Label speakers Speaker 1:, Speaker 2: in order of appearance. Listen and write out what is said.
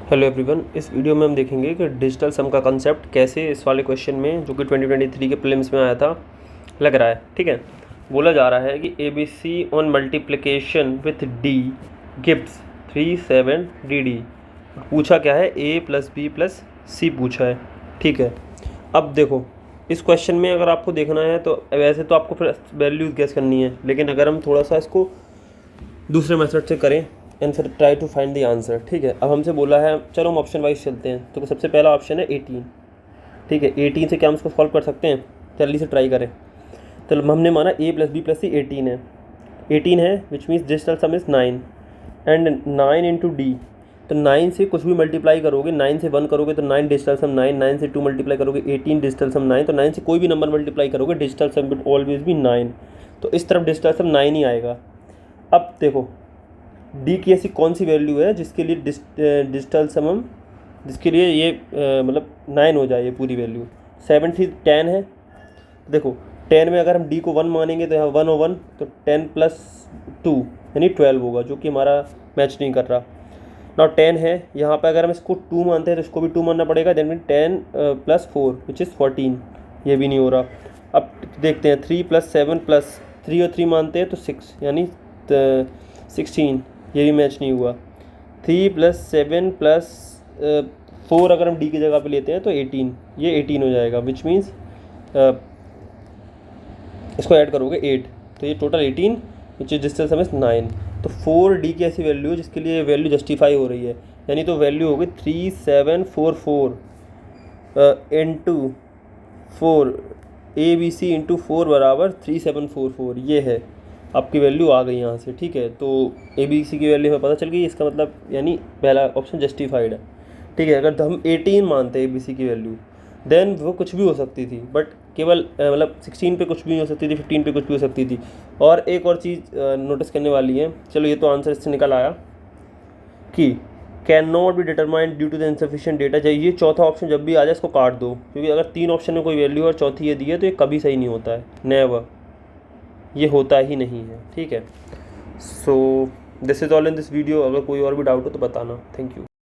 Speaker 1: Hello everyone, इस video में हम देखेंगे कि डिजिटल सम का कंसेप्ट कैसे इस वाले क्वेश्चन में जो कि 2023 के प्रीलिम्स में आया था लग रहा है। ठीक है, बोला जा रहा है कि ABC on multiplication with D gives 3 7 DD। पूछा क्या है, A + B + C पूछा है। ठीक है, अब देखो इस क्वेश्चन में अगर आपको देखना है तो वैसे तो आपको फिर वैल्यूज गेस करनी है, लेकिन अगर हम थोड़ा सा इसको दूसरे मेथड से करें एंड फिर try to find the answer. ठीक है, अब हमसे बोला है, चलो हम ऑप्शन वाइज चलते हैं। तो सबसे पहला ऑप्शन है 18। ठीक है, 18 से क्या हम इसको सॉल्व कर सकते हैं, जल्दी से ट्राई करें। तो हमने माना A + B + C 18 है। 18 है which means digital some is 9 and 9 into D। तो 9 से कुछ भी मल्टीप्लाई करोगे, 9 से 1 करोगे तो 9 डिजिटल सम 9, 9 से 2 मल्टीप्लाई करोगे 18 डिजिटल सम 9। तो 9 से कोई भी नंबर मल्टीप्लाई करोगे डिजिटल सम विल ऑलवेज भी 9। तो इस तरफ डिजिटल सम 9 ही आएगा। अब देखो D की ऐसी कौन सी वैल्यू है जिसके लिए डिजिटल सम, जिसके लिए ये मतलब 9 हो जाए ये पूरी वैल्यू। 7 थी 10 है। देखो 10 में अगर हम D को 1 मानेंगे तो यहाँ 1 और 1 तो 10 + 2 यानी 12 होगा, जो कि हमारा मैच नहीं कर रहा ना। 10 है यहाँ पे, अगर हम इसको 2 मानते हैं तो इसको भी 2 मानना पड़ेगा। देन 10 + 4 विच इज़ 14, ये भी नहीं हो रहा। अब देखते हैं 3 + 7 + 3 और 3 मानते हैं तो 6 यानी 16, ये भी मैच नहीं हुआ। 3 + 7 + 4 अगर हम D की जगह पे लेते हैं तो 18, ये 18 हो जाएगा विच मीन्स इसको ऐड करोगे 8, तो ये total 18 which is digital some is 9। तो 4D की ऐसी वैल्यू है जिसके लिए वैल्यू जस्टिफाई हो रही है, यानी तो वैल्यू होगी 3744 इंटू 4 ABC इंटू 4 बराबर 3744। ये है आपकी वैल्यू आ गई यहाँ से। ठीक है, तो ABC की वैल्यू हमें पता चल गई, इसका मतलब यानी पहला ऑप्शन जस्टिफाइड है। ठीक है, अगर हम 18 मानते हैं ABC की वैल्यू देन वो कुछ भी हो सकती थी, बट केवल मतलब 16 पे कुछ भी हो सकती थी, 15 पे कुछ भी हो सकती थी। और एक और चीज़ नोटिस करने वाली है, चलो ये तो आंसर इससे निकल आया कि can not be determined due to the insufficient data. चाहिए चौथा ऑप्शन जब भी आ जाए इसको काट दो, क्योंकि अगर 3 ऑप्शन में कोई वैल्यू और चौथी ये दी है तो ये कभी सही नहीं होता है, नेवर, ये होता ही नहीं है। ठीक है, so this is all in this video. अगर कोई और भी डाउट हो तो बताना। Thank you.